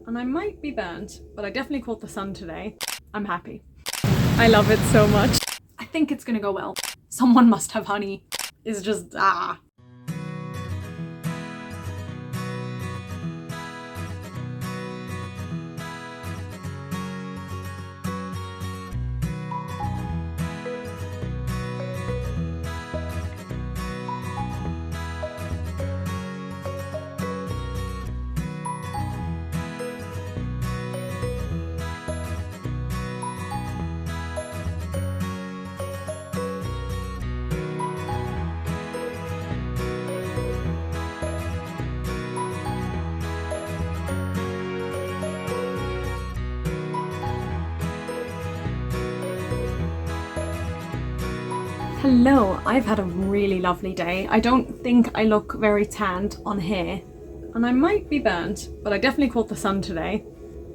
And I might be burnt, but I definitely caught the sun today. I'm happy. I love it so much. I think it's gonna go well. Someone must have honey. It's just, Hello, I've had a really lovely day. I don't think I look very tanned on here, and I might be burnt, but I definitely caught the sun today.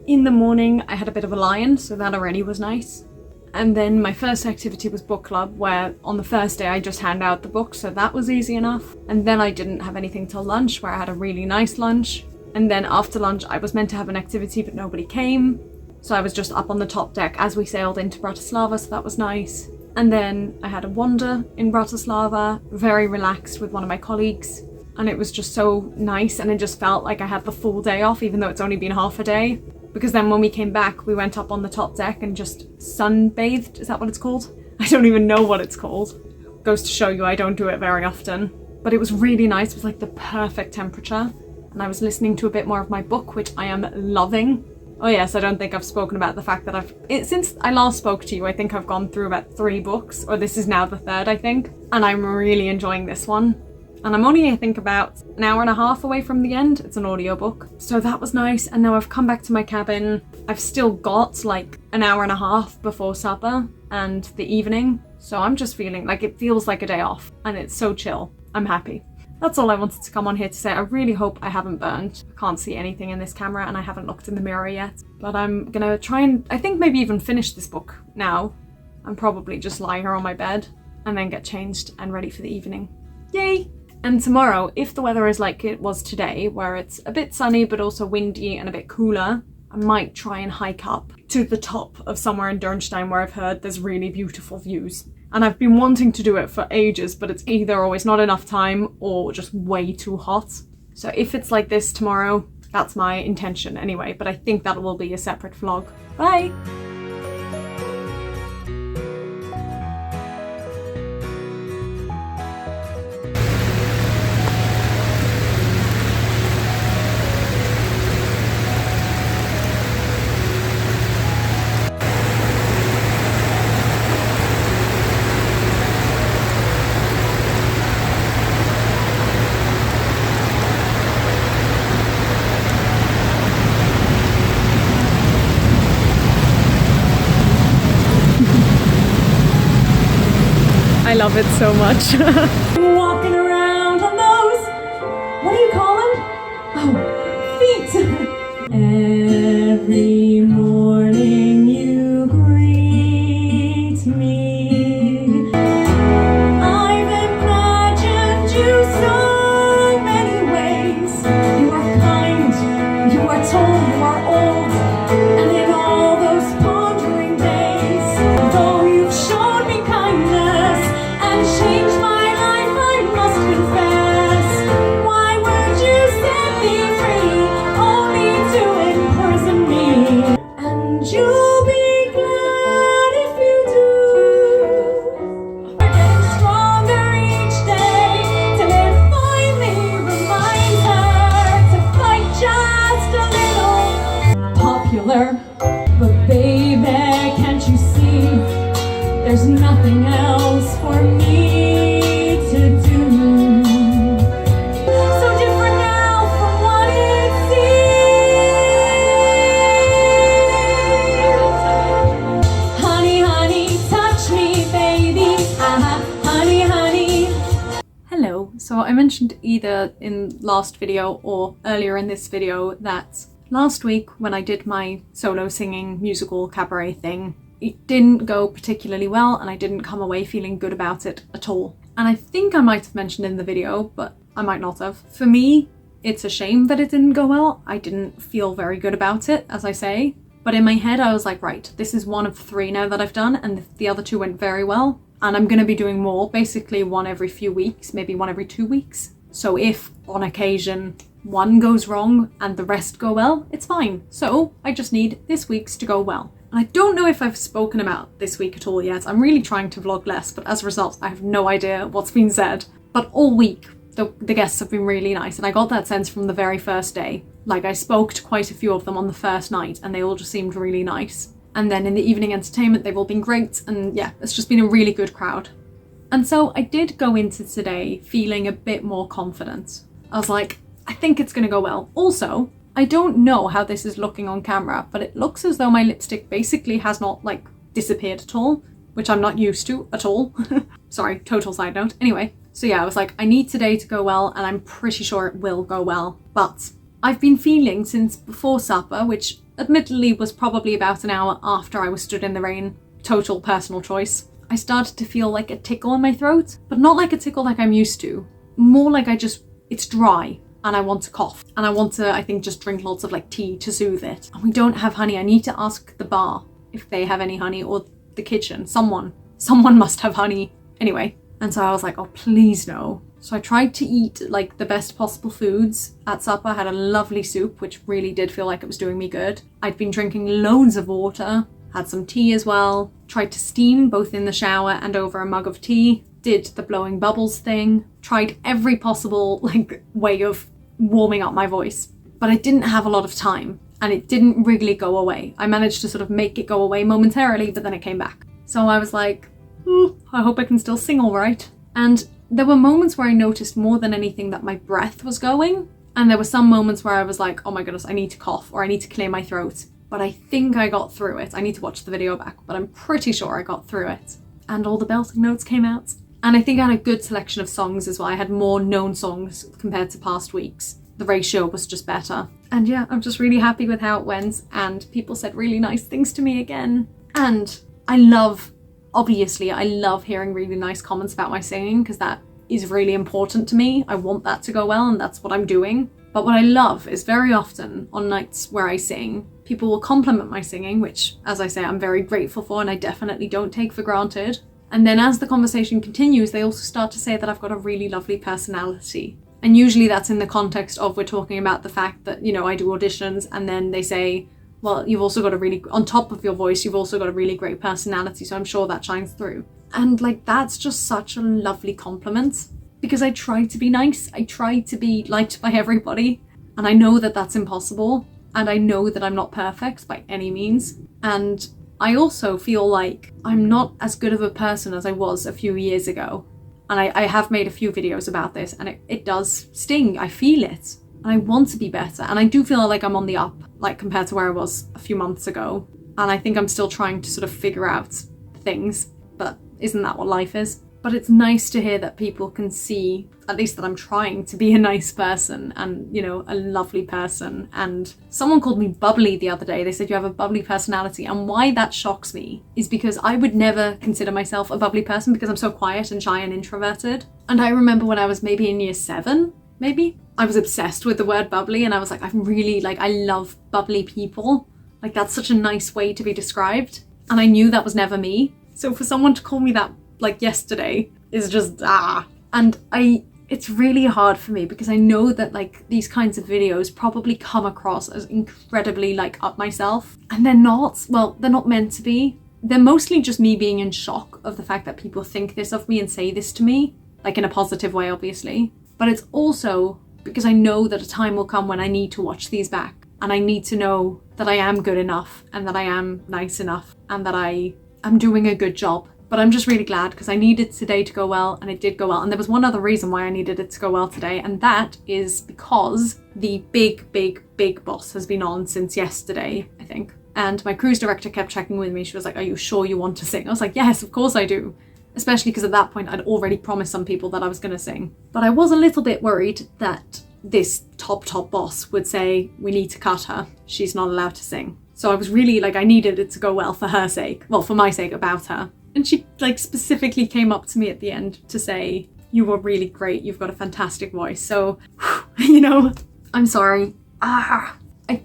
In the morning, I had a bit of a lie-in, so that already was nice. And then my first activity was book club, where on the first day I just hand out the books, so that was easy enough. And then I didn't have anything till lunch, where I had a really nice lunch. And then after lunch, I was meant to have an activity, but nobody came. So I was just up on the top deck as we sailed into Bratislava, so that was nice. And then I had a wander in Bratislava, very relaxed with one of my colleagues. And it was just so nice, and it just felt like I had the full day off, even though it's only been half a day. Because then when we came back, we went up on the top deck and just sunbathed. Is that what it's called? I don't even know what it's called. Goes to show you I don't do it very often. But it was really nice. It was like the perfect temperature. And I was listening to a bit more of my book, which I am loving. Oh yes, I don't think I've spoken about the fact that since I last spoke to you, I think I've gone through about 3 books, or this is now the 3rd, I think. And I'm really enjoying this one. And I'm only, I think, about an hour and a half away from the end. It's an audiobook. So that was nice. And now I've come back to my cabin. I've still got like an hour and a half before supper and the evening. So I'm just feeling like it feels like a day off, and it's so chill. I'm happy. That's all I wanted to come on here to say. I really hope I haven't burned. I can't see anything in this camera, and I haven't looked in the mirror yet. But I'm gonna try and, I think, maybe even finish this book now. And probably just lie here on my bed and then get changed and ready for the evening. Yay! And tomorrow, if the weather is like it was today, where it's a bit sunny but also windy and a bit cooler, I might try and hike up to the top of somewhere in Dernstein where I've heard there's really beautiful views. And I've been wanting to do it for ages, but it's either always not enough time or just way too hot. So if it's like this tomorrow, that's my intention anyway, but I think that will be a separate vlog. Bye! I love it so much. Walking around on those, what do you call them? Oh, feet. Every morning you greet me. I've imagined you so many ways. You are kind, you are tall, you are old, and in all those pondering days, though you've shown me kindness and changed my life, I must confess. Why would you set me free, only to imprison me? And you'll be glad if you do. We're getting stronger each day, till it finally reminds her to fight just a little. Popular, but baby, can't you see? There's nothing else for me to do. So different now from what it seems. Honey, honey, touch me, baby. Honey, honey. Hello. So I mentioned either in last video or earlier in this video that last week when I did my solo singing musical cabaret thing, it didn't go particularly well, and I didn't come away feeling good about it at all. And I think I might have mentioned in the video, but I might not have. For me, it's a shame that it didn't go well. I didn't feel very good about it, as I say. But in my head, I was like, right, this is one of 3 now that I've done, and the other 2 went very well. And I'm going to be doing more, basically 1 every few weeks, maybe 1 every 2 weeks. So if on occasion 1 goes wrong and the rest go well, it's fine. So I just need this week's to go well. And I don't know if I've spoken about this week at all yet. I'm really trying to vlog less, but as a result, I have no idea what's been said. But all week, the guests have been really nice, and I got that sense from the very first day. Like, I spoke to quite a few of them on the first night, and they all just seemed really nice. And then in the evening entertainment, they've all been great, and yeah, it's just been a really good crowd. And so I did go into today feeling a bit more confident. I was like, I think it's gonna go well. Also, I don't know how this is looking on camera, but it looks as though my lipstick basically has not, like, disappeared at all, which I'm not used to at all. Sorry, total side note. Anyway, so yeah, I was like, I need today to go well, and I'm pretty sure it will go well. But I've been feeling since before supper, which admittedly was probably about an hour after I was stood in the rain, total personal choice, I started to feel like a tickle in my throat, but not like a tickle like I'm used to. More like it's dry, and I want to cough. And I want to, I think, just drink lots of like tea to soothe it. And we don't have honey. I need to ask the bar if they have any honey, or the kitchen. Someone must have honey. Anyway, and so I was like, oh, please no. So I tried to eat like the best possible foods at supper. I had a lovely soup, which really did feel like it was doing me good. I'd been drinking loads of water, had some tea as well, tried to steam both in the shower and over a mug of tea, did the blowing bubbles thing, tried every possible like way of warming up my voice. But I didn't have a lot of time, and it didn't really go away. I managed to sort of make it go away momentarily, but then it came back. So I was like, I hope I can still sing all right. And there were moments where I noticed more than anything that my breath was going. And there were some moments where I was like, oh my goodness, I need to cough, or I need to clear my throat. But I think I got through it. I need to watch the video back, but I'm pretty sure I got through it. And all the belting notes came out. And I think I had a good selection of songs as well. I had more known songs compared to past weeks. The ratio was just better. And yeah, I'm just really happy with how it went. And people said really nice things to me again. And obviously, I love hearing really nice comments about my singing, because that is really important to me. I want that to go well, and that's what I'm doing. But what I love is very often on nights where I sing, people will compliment my singing, which, as I say, I'm very grateful for, and I definitely don't take for granted. And then as the conversation continues, they also start to say that I've got a really lovely personality. And usually that's in the context of we're talking about the fact that, you know, I do auditions, and then they say, well, you've also got on top of your voice, you've also got a really great personality, so I'm sure that shines through. And like, that's just such a lovely compliment, because I try to be nice, I try to be liked by everybody, and I know that that's impossible, and I know that I'm not perfect by any means. And I also feel like I'm not as good of a person as I was a few years ago. And I have made a few videos about this, and it does sting. I feel it. And I want to be better. And I do feel like I'm on the up, like compared to where I was a few months ago. And I think I'm still trying to sort of figure out things. But isn't that what life is? But it's nice to hear that people can see, at least that I'm trying to be a nice person and, you know, a lovely person. And someone called me bubbly the other day. They said you have a bubbly personality. And why that shocks me is because I would never consider myself a bubbly person, because I'm so quiet and shy and introverted. And I remember when I was maybe in year 7, I was obsessed with the word bubbly, and I was like, I'm really like, I love bubbly people. Like, that's such a nice way to be described. And I knew that was never me. So for someone to call me that like yesterday is just and it's really hard for me, because I know that like these kinds of videos probably come across as incredibly like up myself, and they're not. Well, they're not meant to be. They're mostly just me being in shock of the fact that people think this of me and say this to me, like in a positive way, obviously. But it's also because I know that a time will come when I need to watch these back, and I need to know that I am good enough, and that I am nice enough, and that I am doing a good job. But I'm just really glad, because I needed today to go well, and it did go well. And there was one other reason why I needed it to go well today, and that is because the big boss has been on since yesterday, I think. And my cruise director kept checking with me. She was like, are you sure you want to sing? I was like, yes, of course I do. Especially because at that point I'd already promised some people that I was going to sing. But I was a little bit worried that this top boss would say, we need to cut her. She's not allowed to sing. So I was really like, I needed it to go well for her sake. Well, for my sake, about her. And she like specifically came up to me at the end to say, you were really great. You've got a fantastic voice. So, you know, I'm sorry. I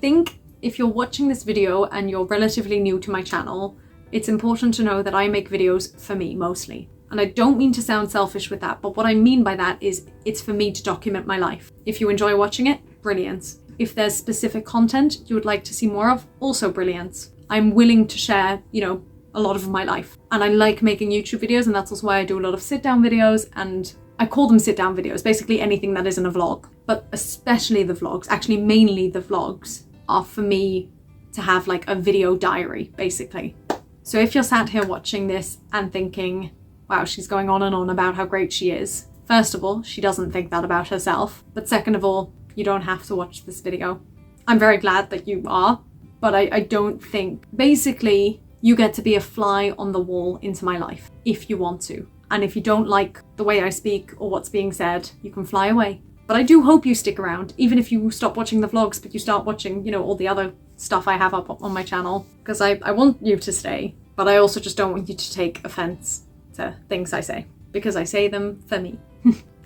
think if you're watching this video and you're relatively new to my channel, it's important to know that I make videos for me mostly. And I don't mean to sound selfish with that, but what I mean by that is it's for me to document my life. If you enjoy watching it, brilliant. If there's specific content you would like to see more of, also brilliant. I'm willing to share, a lot of my life. And I like making YouTube videos, and that's also why I do a lot of sit-down videos, and I call them sit-down videos, basically anything that isn't a vlog. But especially the vlogs, actually mainly the vlogs, are for me to have like a video diary, basically. So if you're sat here watching this and thinking, wow, she's going on and on about how great she is. First of all, she doesn't think that about herself. But second of all, you don't have to watch this video. I'm very glad that you are, but I don't think, basically, you get to be a fly on the wall into my life if you want to. And if you don't like the way I speak or what's being said, you can fly away. But I do hope you stick around, even if you stop watching the vlogs, but you start watching, all the other stuff I have up on my channel. Because I want you to stay, but I also just don't want you to take offense to things I say, because I say them for me.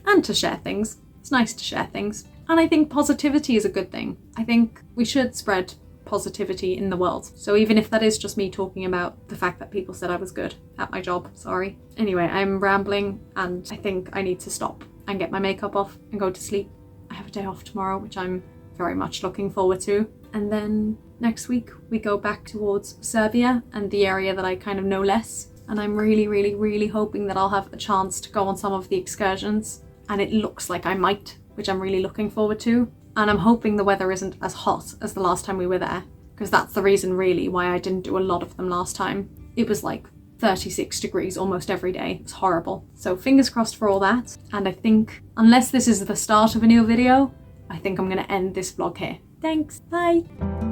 And to share things. It's nice to share things. And I think positivity is a good thing. I think we should spread positivity in the world. So even if that is just me talking about the fact that people said I was good at my job, sorry. Anyway, I'm rambling and I think I need to stop and get my makeup off and go to sleep. I have a day off tomorrow, which I'm very much looking forward to. And then next week we go back towards Serbia and the area that I kind of know less. And I'm really, really, really hoping that I'll have a chance to go on some of the excursions. And it looks like I might, which I'm really looking forward to. And I'm hoping the weather isn't as hot as the last time we were there, because that's the reason really why I didn't do a lot of them last time. It was like 36 degrees almost every day. It was horrible. So fingers crossed for all that. And I think, unless this is the start of a new video, I think I'm going to end this vlog here. Thanks, bye!